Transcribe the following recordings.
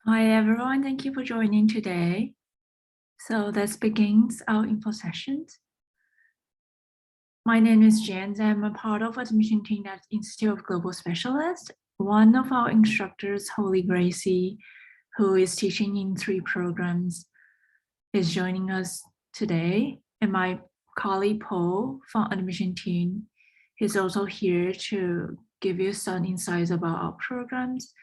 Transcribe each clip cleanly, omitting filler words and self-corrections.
Hi everyone, thank you for joining today. So let's begin our info sessions. My name is Jen. I'm a part of admission team at Institute of Global Specialists. One of our instructors, Holy Gracie, who is teaching in 3 programs, is joining us today. And my colleague Paul from admission team is also here to give you some insights about our programs.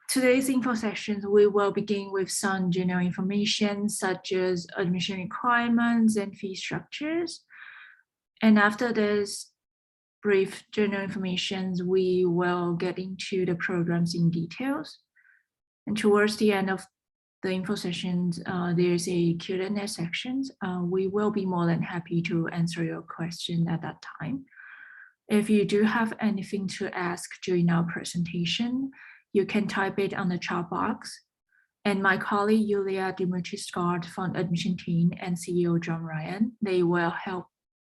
Today's info sessions, we will begin with some general information such as admission requirements and fee structures. And after this brief general information, we will get into the programs in details. And towards the end of the info sessions, there's a Q&A section. We will be more than happy to answer your question at that time. If you do have anything to ask during our presentation, you can type it on the chat box. And my colleague, Yulia Dimitri-Scott from admission team and CEO John Ryan, they will help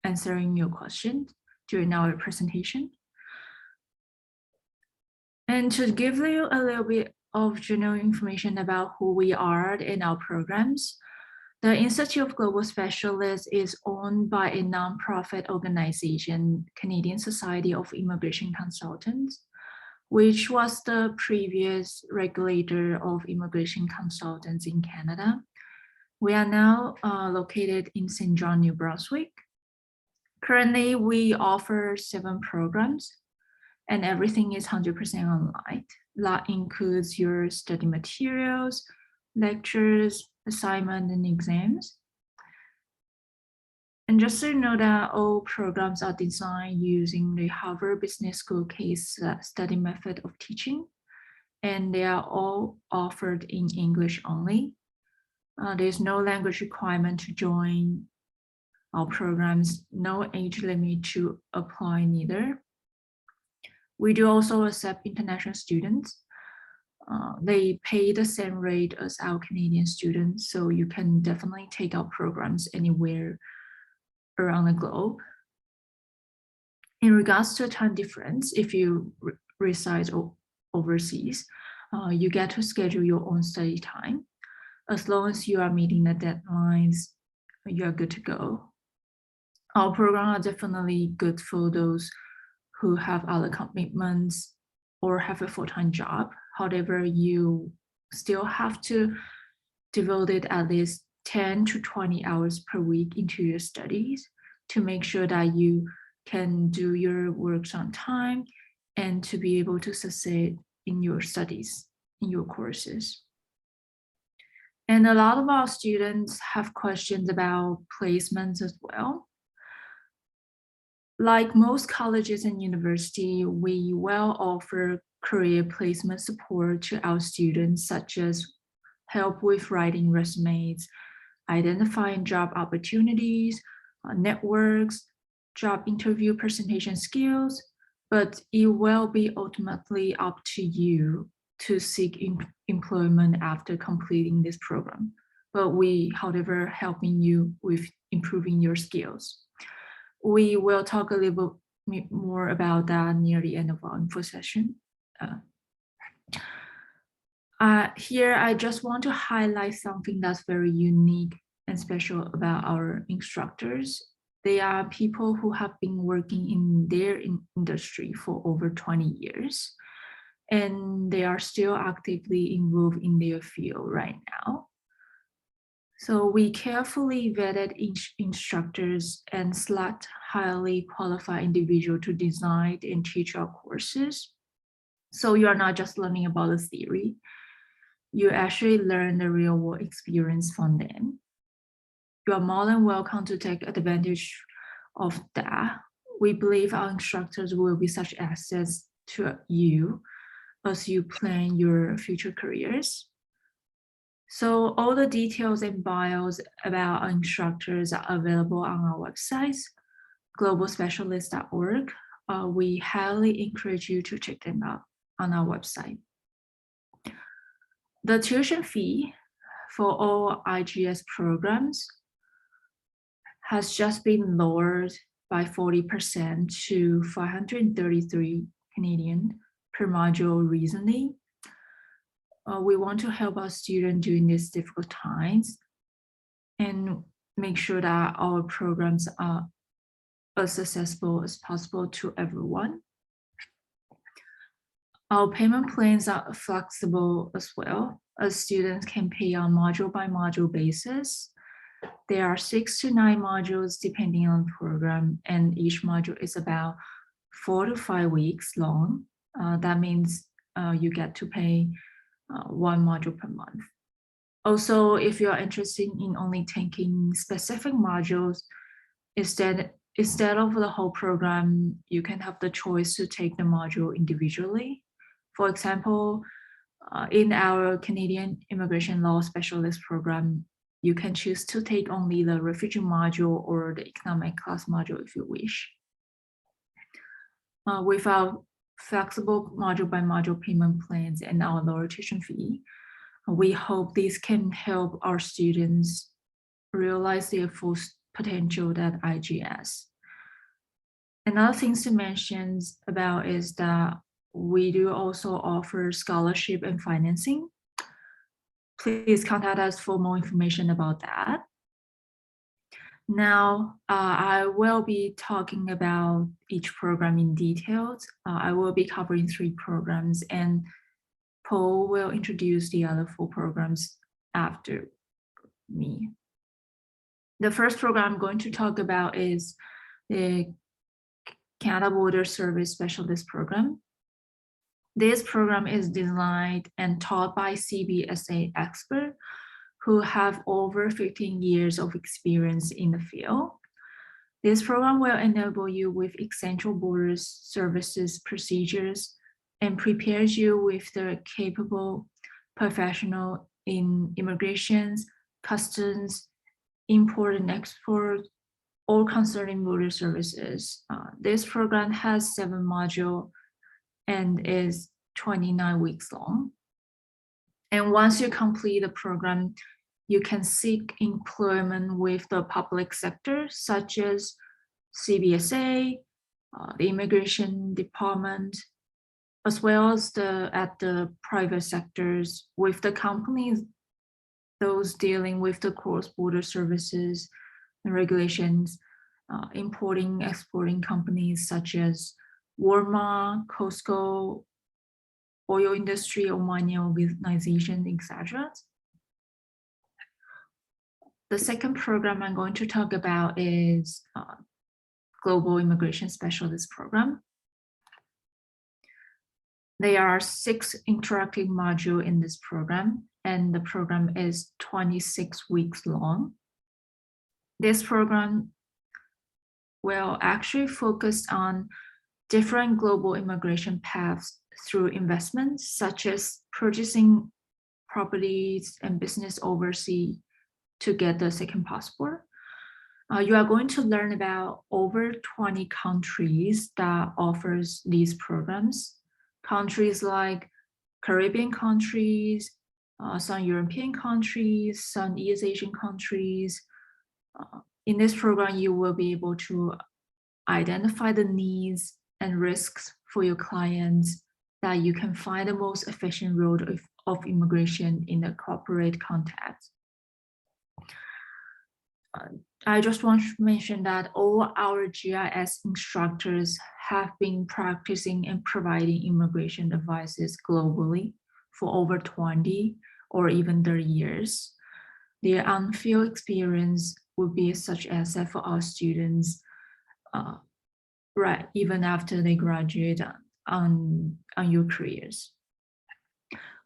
answering your questions during our presentation. And to give you a little bit of general information about who we are and our programs, the Institute of Global Specialists is owned by a nonprofit organization, Canadian Society of Immigration Consultants, which was the previous regulator of immigration consultants in Canada. We are now located in St. John, New Brunswick. Currently, we offer 7 programs, and everything is 100% online. That includes your study materials, lectures, assignment, and exams. And just so you know that all programs are designed using the Harvard Business School case study method of teaching, and they are all offered in English only. There's no language requirement to join our programs, no age limit to apply neither. We do also accept international students. They pay the same rate as our Canadian students, so you can definitely take our programs anywhere around the globe. In regards to time difference, if you reside overseas, you get to schedule your own study time. As long as you are meeting the deadlines, you are good to go. Our programs are definitely good for those who have other commitments or have a full-time job. However, you still have to devote at least 10 to 20 hours per week into your studies to make sure that you can do your works on time and to be able to succeed in your studies, in your courses. And a lot of our students have questions about placements as well. Like most colleges and universities, we will offer career placement support to our students, such as help with writing resumes, identifying job opportunities, networks, job interview presentation skills, but it will be ultimately up to you to seek employment after completing this program. But we, however, helping you with improving your skills. We will talk a little bit more about that near the end of our info session. Here, I just want to highlight something that's very unique and special about our instructors. They are people who have been working in their industry for over 20 years, and they are still actively involved in their field right now. So we carefully vetted instructors and select highly qualified individuals to design and teach our courses. So you are not just learning about the theory, you actually learn the real world experience from them. You are more than welcome to take advantage of that. We believe our instructors will be such assets to you as you plan your future careers. So all the details and bios about our instructors are available on our website, globalspecialist.org. We highly encourage you to check them out on our website. The tuition fee for all IGS programs has just been lowered by 40% to 533 Canadian per module reasoning. We want to help our students during these difficult times and make sure that our programs are as accessible as possible to everyone. Our payment plans are flexible as well, as students can pay on module by module basis. There are 6 to 9 modules depending on program, and each module is about 4 to 5 weeks long. That means you get to pay 1 module per month. Also, if you're interested in only taking specific modules, instead of the whole program, you can have the choice to take the module individually. For example, in our Canadian Immigration Law Specialist program, you can choose to take only the refugee module or the economic class module if you wish. With our flexible module by module payment plans and our lower tuition fee, we hope this can help our students realize their full potential at IGS. Another thing to mention about is that we do also offer scholarship and financing. Please contact us for more information about that. Now, I will be talking about each program in detail. I will be covering 3 programs, and Paul will introduce the other 4 programs after me. The first program I'm going to talk about is the Catabolder Service Specialist Program. This program is designed and taught by CBSA experts who have over 15 years of experience in the field. This program will enable you with essential border services procedures and prepares you with the capable professional in immigrations, customs, import and export, all concerning border services. This program has 7 modules and is 29 weeks long. And once you complete the program, you can seek employment with the public sector, such as CBSA, the Immigration Department, as well as at the private sectors with the companies, those dealing with the cross-border services and regulations, importing, exporting companies such as Walmart, Costco, oil industry or mining organization, etc. The second program I'm going to talk about is Global Immigration Specialist Program. There are 6 interactive modules in this program, and the program is 26 weeks long. This program will actually focus on different global immigration paths through investments, such as purchasing properties and business overseas to get the second passport. You are going to learn about over 20 countries that offers these programs. Countries like Caribbean countries, some European countries, some East Asian countries. In this program, you will be able to identify the needs and risks for your clients that you can find the most efficient route of immigration in the corporate context. I just want to mention that all our GIS instructors have been practicing and providing immigration advices globally for over 20 or even 30 years. Their on-field experience would be such asset for our students, right, even after they graduate on your careers.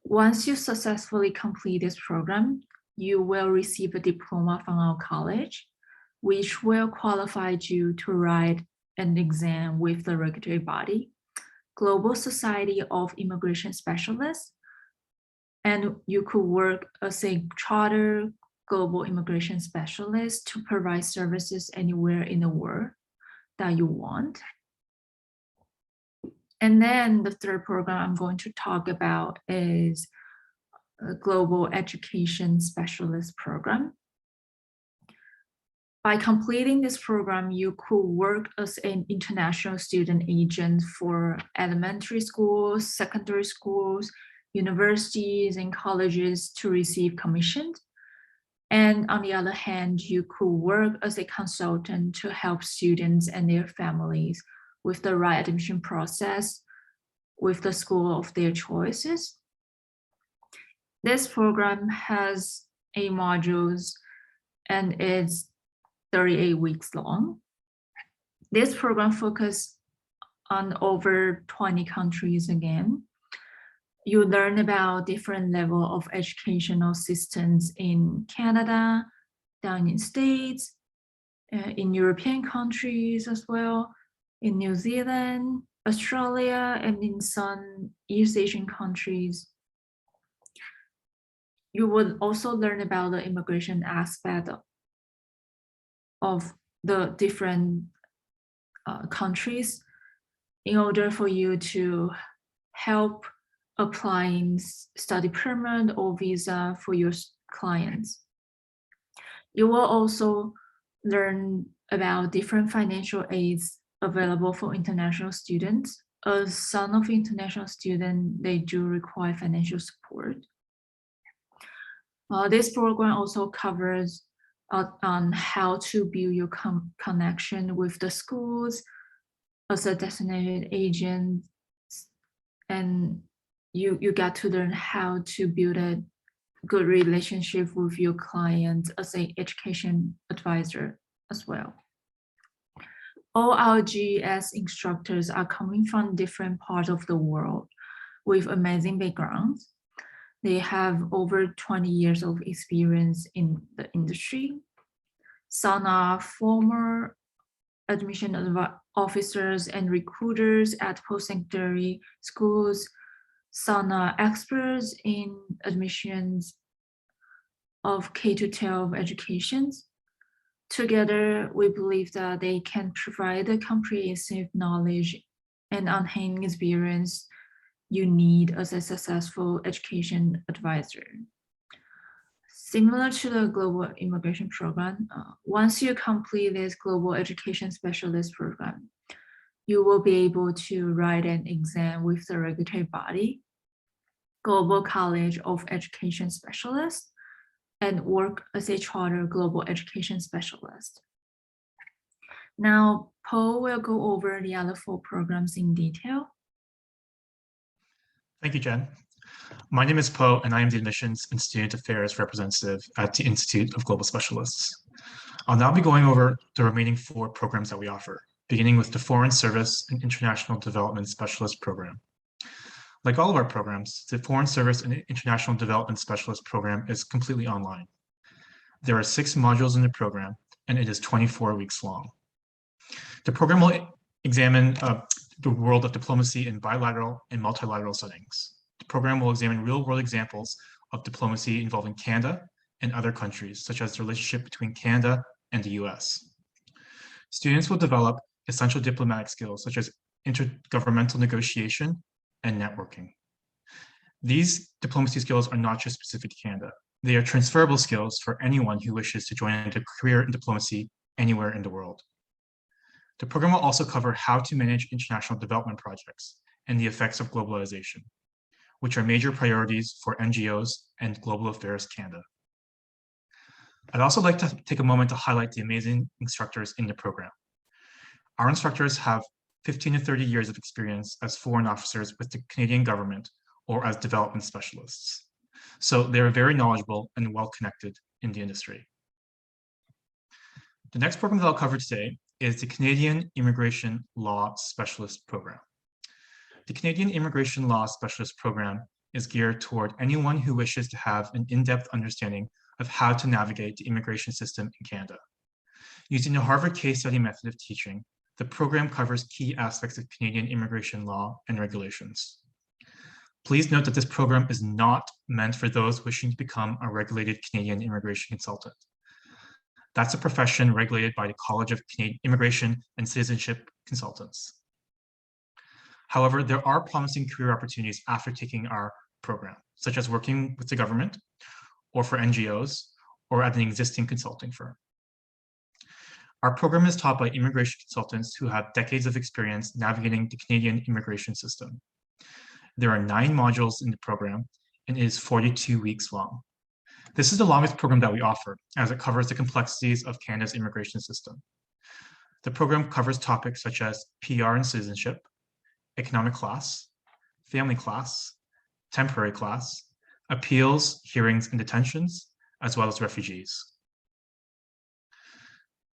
Once you successfully complete this program, you will receive a diploma from our college, which will qualify you to write an exam with the regulatory body, Global Society of Immigration Specialists, and you could work as a charter global immigration specialist to provide services anywhere in the world that you want. And then the third program I'm going to talk about is a Global Education Specialist Program. By completing this program, you could work as an international student agent for elementary schools, secondary schools, universities, and colleges to receive commissions. And on the other hand, you could work as a consultant to help students and their families with the right admission process with the school of their choices. This program has 8 modules and it's 38 weeks long. This program focuses on over 20 countries again. You learn about different level of educational systems in Canada, down in States, in European countries as well, in New Zealand, Australia, and in some East Asian countries. You would also learn about the immigration aspect of the different countries in order for you to help applying study permit or visa for your clients. You will also learn about different financial aids available for international students. As some of international students, they do require financial support. This program also covers on how to build your connection with the schools as a designated agent, and you get to learn how to build a good relationship with your client as an education advisor as well. All our IGS instructors are coming from different parts of the world with amazing backgrounds. They have over 20 years of experience in the industry. Some are former admission officers and recruiters at post-secondary schools. Some are experts in admissions of K-12 educations. Together, we believe that they can provide the comprehensive knowledge and enhanced experience you need as a successful education advisor. Similar to the Global Immigration Program, once you complete this Global Education Specialist Program, you will be able to write an exam with the regulatory body, Global College of Education Specialists, and work as a charter global education specialist. Now, Paul will go over the other 4 programs in detail. Thank you, Jen. My name is Po, and I am the Admissions and Student Affairs Representative at the Institute of Global Specialists. I'll now be going over the remaining 4 programs that we offer, beginning with the Foreign Service and International Development Specialist Program. Like all of our programs, the Foreign Service and International Development Specialist Program is completely online. There are 6 modules in the program, and it is 24 weeks long. The program will examine the world of diplomacy in bilateral and multilateral settings. The program will examine real-world examples of diplomacy involving Canada and other countries, such as the relationship between Canada and the US. Students will develop essential diplomatic skills, such as intergovernmental negotiation and networking. These diplomacy skills are not just specific to Canada. They are transferable skills for anyone who wishes to join a career in diplomacy anywhere in the world. The program will also cover how to manage international development projects and the effects of globalization, which are major priorities for NGOs and Global Affairs Canada. I'd also like to take a moment to highlight the amazing instructors in the program. Our instructors have 15 to 30 years of experience as foreign officers with the Canadian government or as development specialists. So they're very knowledgeable and well-connected in the industry. The next program that I'll cover today is the Canadian Immigration Law Specialist Program. The Canadian Immigration Law Specialist Program is geared toward anyone who wishes to have an in-depth understanding of how to navigate the immigration system in Canada. Using the Harvard case study method of teaching, the program covers key aspects of Canadian immigration law and regulations. Please note that this program is not meant for those wishing to become a regulated Canadian immigration consultant. That's a profession regulated by the College of Canadian Immigration and Citizenship Consultants. However, there are promising career opportunities after taking our program, such as working with the government or for NGOs or at an existing consulting firm. Our program is taught by immigration consultants who have decades of experience navigating the Canadian immigration system. There are 9 modules in the program and it is 42 weeks long. This is the longest program that we offer, as it covers the complexities of Canada's immigration system. The program covers topics such as PR and citizenship, economic class, family class, temporary class, appeals, hearings, and detentions, as well as refugees.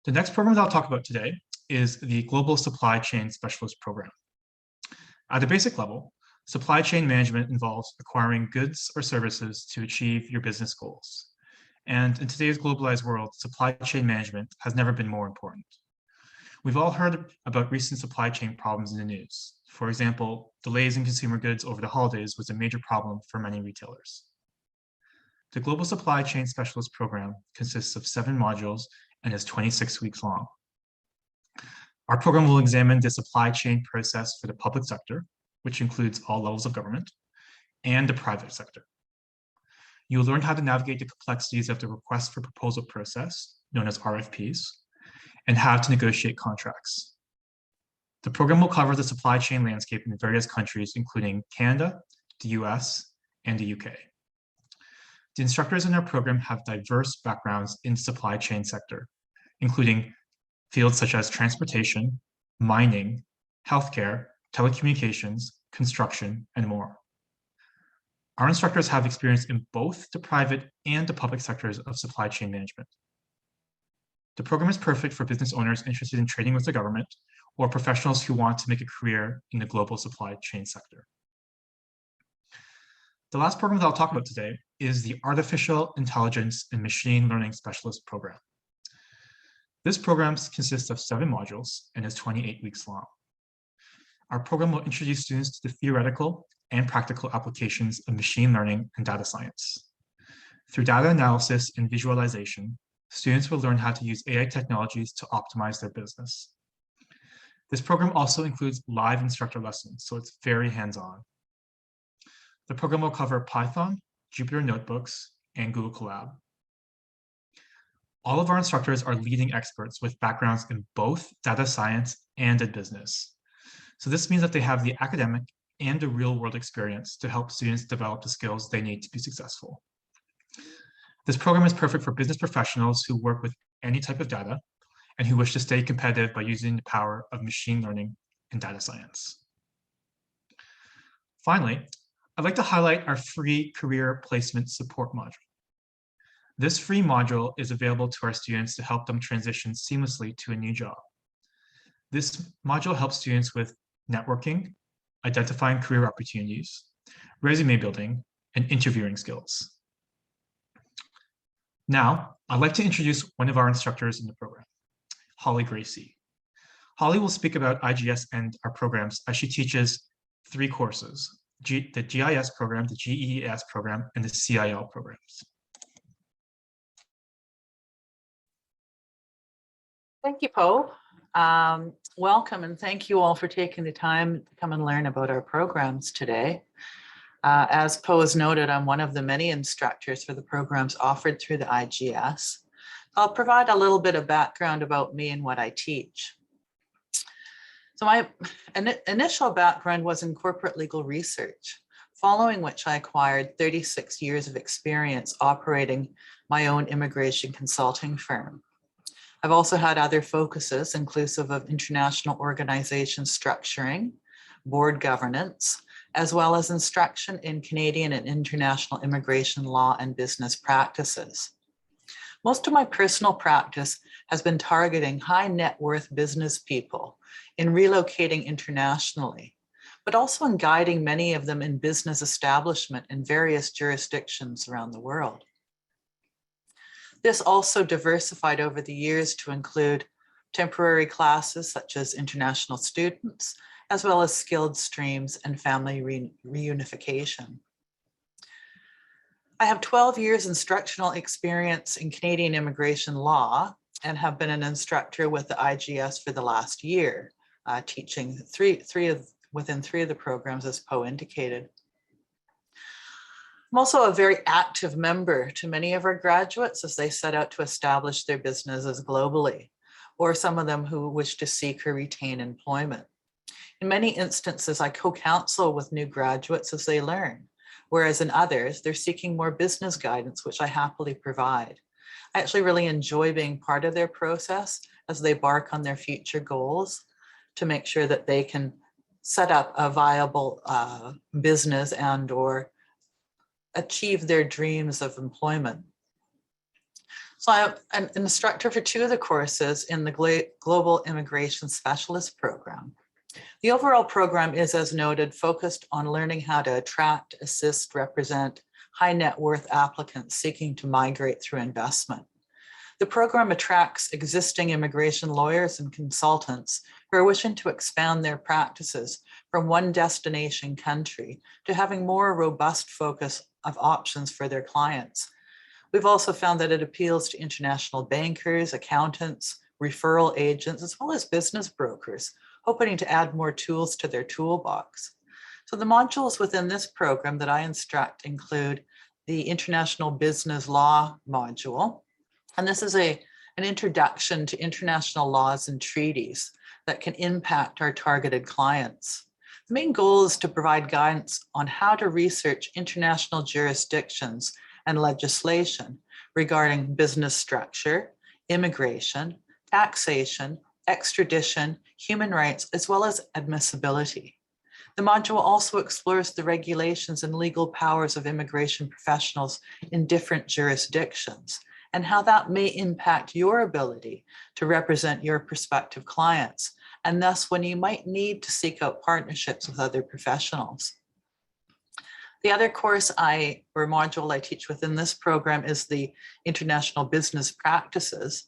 The next program that I'll talk about today is the Global Supply Chain Specialist Program. At a basic level, supply chain management involves acquiring goods or services to achieve your business goals. And in today's globalized world, supply chain management has never been more important. We've all heard about recent supply chain problems in the news. For example, delays in consumer goods over the holidays was a major problem for many retailers. The Global Supply Chain Specialist Program consists of 7 modules and is 26 weeks long. Our program will examine the supply chain process for the public sector, which includes all levels of government, and the private sector. You'll learn how to navigate the complexities of the request for proposal process, known as RFPs, and how to negotiate contracts. The program will cover the supply chain landscape in various countries, including Canada, the US, and the UK. The instructors in our program have diverse backgrounds in the supply chain sector, including fields such as transportation, mining, healthcare, telecommunications, construction, and more. Our instructors have experience in both the private and the public sectors of supply chain management. The program is perfect for business owners interested in trading with the government or professionals who want to make a career in the global supply chain sector. The last program that I'll talk about today is the Artificial Intelligence and Machine Learning Specialist Program. This program consists of 7 modules and is 28 weeks long. Our program will introduce students to the theoretical and practical applications of machine learning and data science. Through data analysis and visualization, students will learn how to use AI technologies to optimize their business. This program also includes live instructor lessons, so it's very hands-on. The program will cover Python, Jupyter Notebooks, and Google Colab. All of our instructors are leading experts with backgrounds in both data science and in business. So this means that they have the academic and the real-world experience to help students develop the skills they need to be successful. This program is perfect for business professionals who work with any type of data and who wish to stay competitive by using the power of machine learning and data science. Finally, I'd like to highlight our free career placement support module. This free module is available to our students to help them transition seamlessly to a new job. This module helps students with networking, identifying career opportunities, resume building, and interviewing skills. Now, I'd like to introduce one of our instructors in the program, Holly Gracie. Holly will speak about IGS and our programs as she teaches 3 courses, the GIS program, the GES program, and the CIL programs. Thank you, Poe. Welcome and thank you all for taking the time to come and learn about our programs today. As Poe has noted, I'm one of the many instructors for the programs offered through the IGS. I'll provide a little bit of background about me and what I teach. So my initial background was in corporate legal research, following which I acquired 36 years of experience operating my own immigration consulting firm. I've also had other focuses inclusive of international organization structuring, board governance, as well as instruction in Canadian and international immigration law and business practices. Most of my personal practice has been targeting high net worth business people in relocating internationally, but also in guiding many of them in business establishment in various jurisdictions around the world. This also diversified over the years to include temporary classes such as international students, as well as skilled streams and family reunification. I have 12 years instructional experience in Canadian immigration law and have been an instructor with the IGS for the last year, teaching within three of the programs as Poe indicated. I'm also a very active member to many of our graduates as they set out to establish their businesses globally. or some of them who wish to seek or retain employment. In many instances, I co-counsel with new graduates as they learn, whereas in others, they're seeking more business guidance, which I happily provide. I actually really enjoy being part of their process as they embark on their future goals to make sure that they can set up a viable business and or achieve their dreams of employment. So I'm an instructor for 2 of the courses in the Global Immigration Specialist Program. The overall program is, as noted, focused on learning how to attract, assist, represent high net worth applicants seeking to migrate through investment. The program attracts existing immigration lawyers and consultants who are wishing to expand their practices from one destination country to having more robust focus of options for their clients. We've also found that it appeals to international bankers, accountants, referral agents, as well as business brokers, hoping to add more tools to their toolbox. So the modules within this program that I instruct include the International Business Law module. And this is an introduction to international laws and treaties that can impact our targeted clients. The main goal is to provide guidance on how to research international jurisdictions and legislation regarding business structure, immigration, taxation, extradition, human rights, as well as admissibility. The module also explores the regulations and legal powers of immigration professionals in different jurisdictions and how that may impact your ability to represent your prospective clients, and thus when you might need to seek out partnerships with other professionals. The other course or module I teach within this program is the International Business Practices.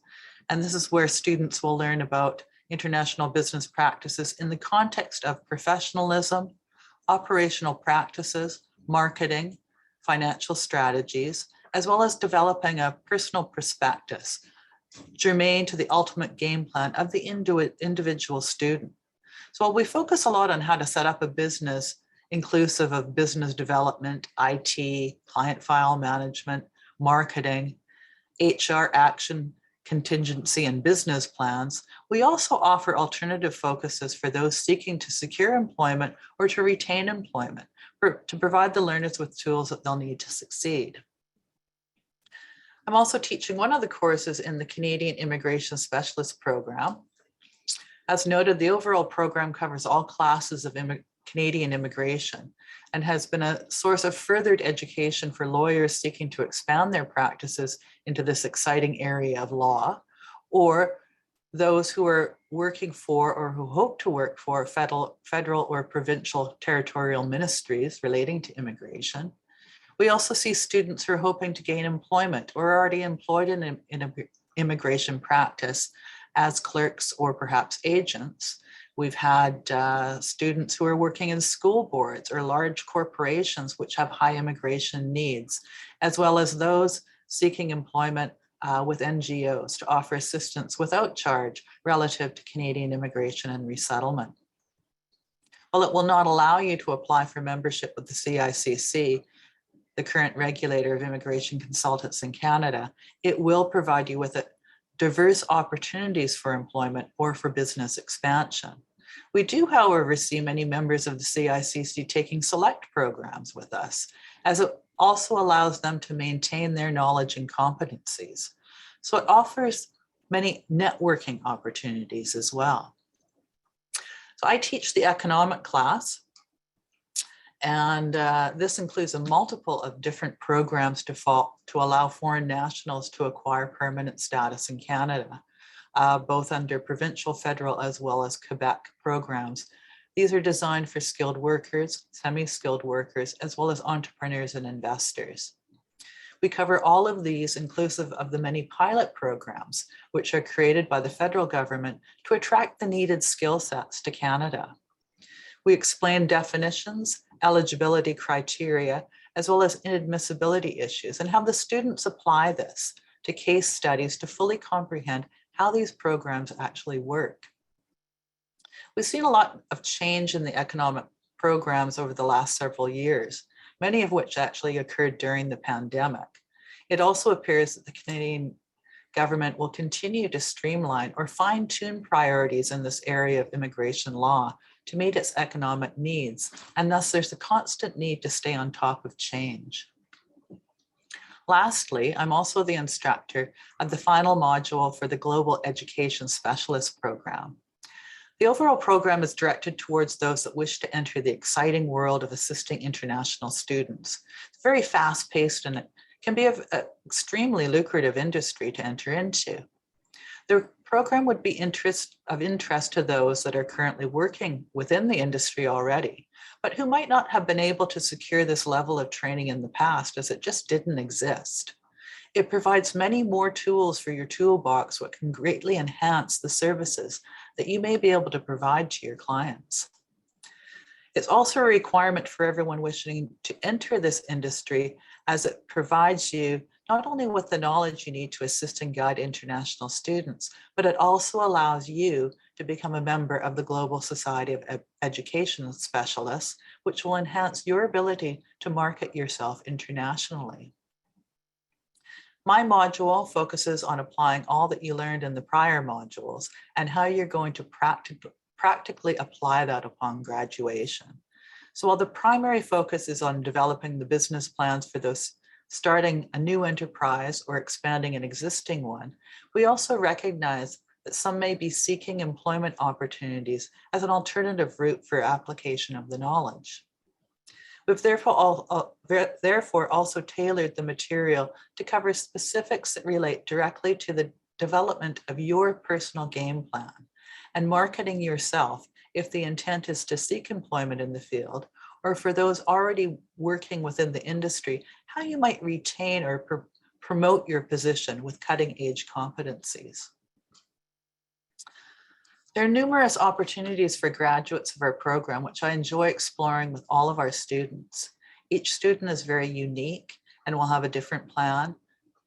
And this is where students will learn about international business practices in the context of professionalism, operational practices, marketing, financial strategies, as well as developing a personal prospectus germane to the ultimate game plan of the individual student. So while we focus a lot on how to set up a business inclusive of business development, IT, client file management, marketing, HR action, contingency, and business plans, we also offer alternative focuses for those seeking to secure employment or to retain employment, to provide the learners with tools that they'll need to succeed. I'm also teaching one of the courses in the Canadian Immigration Specialist Program. As noted, the overall program covers all classes of Canadian immigration and has been a source of furthered education for lawyers seeking to expand their practices into this exciting area of law, or those who are working for or who hope to work for federal or provincial territorial ministries relating to immigration. We also see students who are hoping to gain employment or are already employed in immigration practice as clerks or perhaps agents. We've had students who are working in school boards or large corporations which have high immigration needs, as well as those seeking employment with NGOs to offer assistance without charge relative to Canadian immigration and resettlement. While it will not allow you to apply for membership with the CICC, the current regulator of immigration consultants in Canada, it will provide you with diverse opportunities for employment or for business expansion. We do, however, see many members of the CICC taking select programs with us, as it also allows them to maintain their knowledge and competencies. So it offers many networking opportunities as well. So I teach the economic class, and this includes a multiple of different programs to allow foreign nationals to acquire permanent status in Canada, both under provincial, federal, as well as Quebec programs. These are designed for skilled workers, semi-skilled workers, as well as entrepreneurs and investors. We cover all of these inclusive of the many pilot programs, which are created by the federal government to attract the needed skill sets to Canada. We explain definitions, eligibility criteria, as well as inadmissibility issues, and have the students apply this to case studies to fully comprehend how these programs actually work. We've seen a lot of change in the economic programs over the last several years, many of which actually occurred during the pandemic. It also appears that the Canadian government will continue to streamline or fine-tune priorities in this area of immigration law to meet its economic needs, and thus there's a constant need to stay on top of change. Lastly, I'm also the instructor of the final module for the Global Education Specialist Program. The overall program is directed towards those that wish to enter the exciting world of assisting international students. It's very fast-paced and it can be an extremely lucrative industry to enter into. The program would be of interest to those that are currently working within the industry already, but who might not have been able to secure this level of training in the past as it just didn't exist. It provides many more tools for your toolbox, which can greatly enhance the services that you may be able to provide to your clients. It's also a requirement for everyone wishing to enter this industry, as it provides you not only with the knowledge you need to assist and guide international students, but it also allows you to become a member of the Global Society of Education Specialists, which will enhance your ability to market yourself internationally. My module focuses on applying all that you learned in the prior modules and how you're going to practically apply that upon graduation. So while the primary focus is on developing the business plans for those starting a new enterprise or expanding an existing one, we also recognize that some may be seeking employment opportunities as an alternative route for application of the knowledge. We've therefore also tailored the material to cover specifics that relate directly to the development of your personal game plan and marketing yourself if the intent is to seek employment in the field, or for those already working within the industry, how you might retain or promote your position with cutting-edge competencies. There are numerous opportunities for graduates of our program, which I enjoy exploring with all of our students. Each student is very unique and will have a different plan,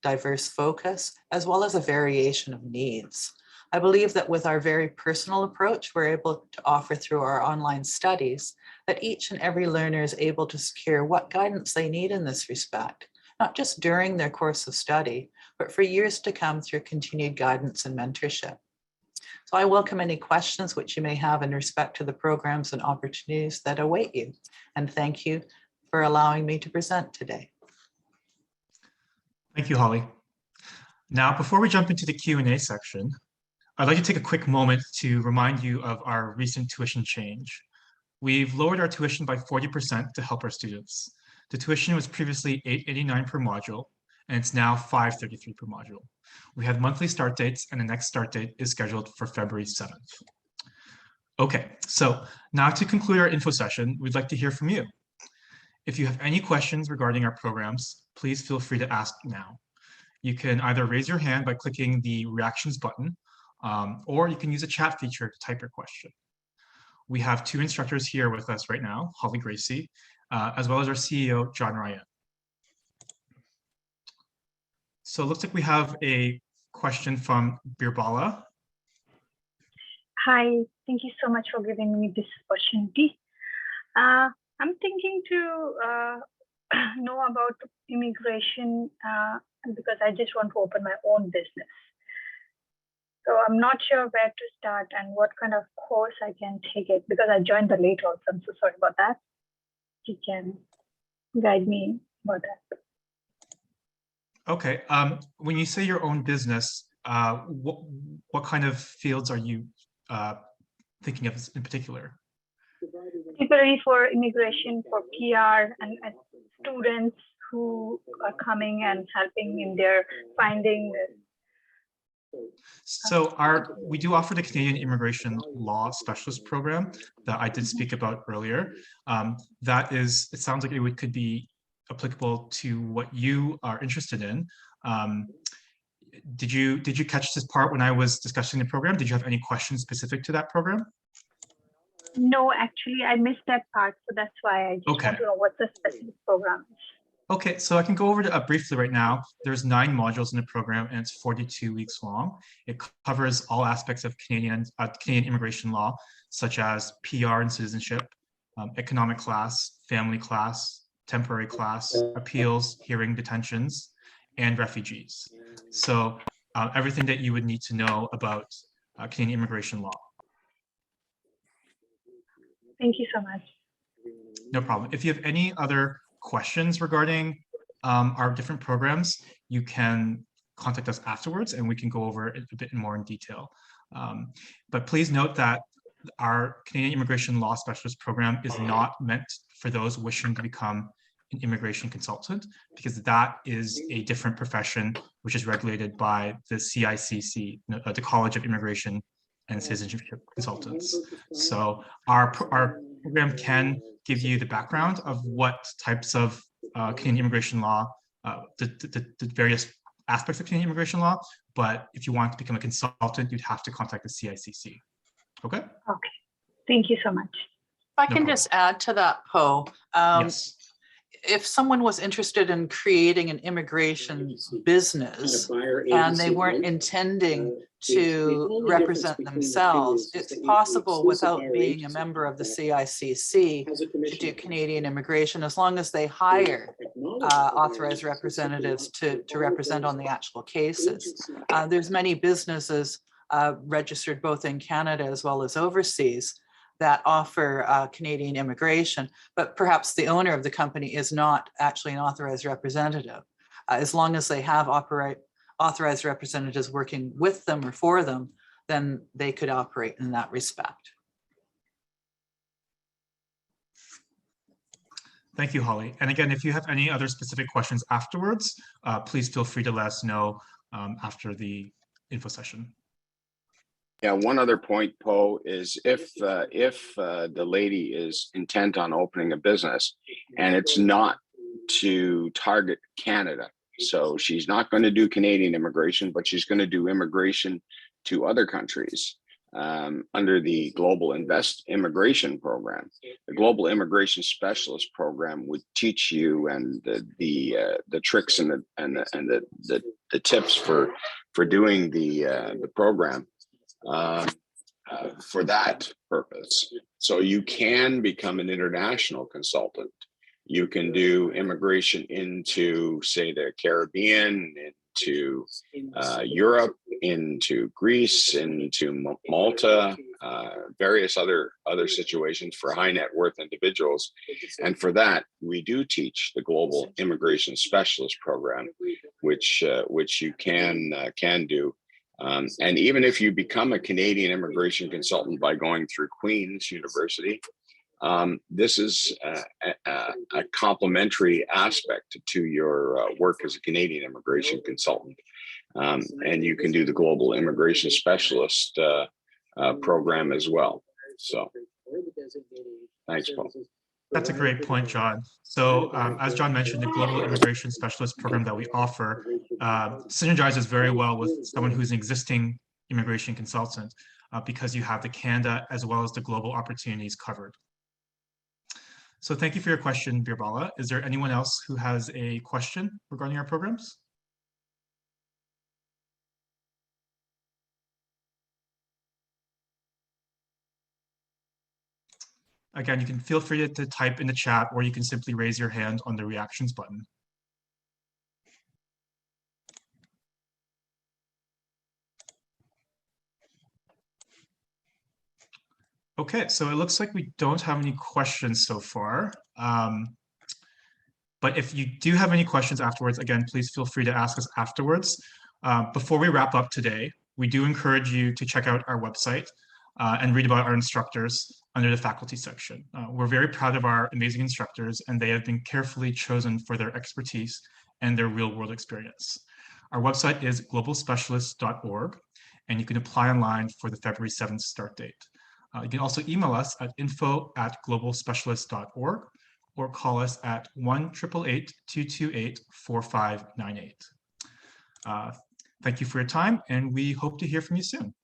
diverse focus, as well as a variation of needs. I believe that with our very personal approach, we're able to offer through our online studies that each and every learner is able to secure what guidance they need in this respect, not just during their course of study, but for years to come through continued guidance and mentorship. So I welcome any questions which you may have in respect to the programs and opportunities that await you. And thank you for allowing me to present today. Thank you, Holly. Now, before we jump into the Q&A section, I'd like to take a quick moment to remind you of our recent tuition change. We've lowered our tuition by 40% to help our students. The tuition was previously $889 per module, and it's now $533 per module. We have monthly start dates, and the next start date is scheduled for February 7th. Okay, so now to conclude our info session, we'd like to hear from you. If you have any questions regarding our programs, please feel free to ask now. You can either raise your hand by clicking the reactions button, or you can use a chat feature to type your question. We have two instructors here with us right now, Holly Gracie, as well as our CEO, John Ryan. So it looks like we have a question from Birbala. Hi, thank you so much for giving me this opportunity. I'm thinking to know about immigration because I just want to open my own business. So I'm not sure where to start and what kind of course I can take it because I joined the late also. I'm so sorry about that. You can guide me about that. Okay, when you say your own business, what kind of fields are you thinking of in particular? Particularly for immigration, for PR and students who are coming and helping in their finding. So we do offer the Canadian Immigration Law Specialist Program that I did speak about earlier. That is, it sounds like it could be applicable to what you are interested in. Did you catch this part when I was discussing the program? Did you have any questions specific to that program? No, actually, I missed that part. So that's why I just want to know what the specific program is. Okay, so I can go over to briefly right now. There's 9 modules in the program and it's 42 weeks long. It covers all aspects of Canadian immigration law, such as PR and citizenship, economic class, family class, temporary class, appeals, hearing detentions, and refugees. So everything that you would need to know about Canadian immigration law. Thank you so much. No problem. If you have any other questions regarding our different programs, you can contact us afterwards and we can go over it a bit more in detail. But please note that our Canadian Immigration Law Specialist program is not meant for those wishing to become an immigration consultant, because that is a different profession which is regulated by the CICC, the College of Immigration and Citizenship Consultants. So our program can give you the background of what types of Canadian immigration law, the various aspects of Canadian immigration law, but if you want to become a consultant, you'd have to contact the CICC. Okay? Okay. Thank you so much. If I can just add to that, Poe. Yes. If someone was interested in creating an immigration business and they weren't intending to represent themselves, it's possible without being a member of the CICC to do Canadian immigration, as long as they hire authorized representatives to represent on the actual cases. There's many businesses registered both in Canada as well as overseas that offer Canadian immigration, but perhaps the owner of the company is not actually an authorized representative. As long as they have authorized representatives working with them or for them, then they could operate in that respect. Thank you, Holly. And again, if you have any other specific questions afterwards, please feel free to let us know after the info session. Yeah, one other point, Poe, is if the lady is intent on opening a business and it's not to target Canada, so she's not going to do Canadian immigration, but she's going to do immigration to other countries under the Global Immigration Program. The Global Immigration Specialist Program would teach you and the tricks and the tips for doing the program. For that purpose. So you can become an international consultant. You can do immigration into, say, the Caribbean, into Europe, into Greece, into Malta, various other situations for high net worth individuals. And for that, we do teach the Global Immigration Specialist Program, which you can do. And even if you become a Canadian immigration consultant by going through Queen's University, this is a complementary aspect to your work as a Canadian immigration consultant. And you can do the Global Immigration Specialist program as well. So thanks, Paul. That's a great point, John. So as John mentioned, the Global Immigration Specialist program that we offer synergizes very well with someone who's an existing immigration consultant because you have the Canada as well as the global opportunities covered. So thank you for your question, Birbala. Is there anyone else who has a question regarding our programs? Again, you can feel free to type in the chat, or you can simply raise your hand on the reactions button. Okay, so it looks like we don't have any questions so far. But if you do have any questions afterwards, again, please feel free to ask us afterwards. Before we wrap up today, we do encourage you to check out our website and read about our instructors under the faculty section. We're very proud of our amazing instructors, and they have been carefully chosen for their expertise and their real-world experience. Our website is globalspecialist.org, and you can apply online for the February 7th start date. You can also email us at info@globalspecialist.org or call us at 1-888-228-4598. Thank you for your time, and we hope to hear from you soon.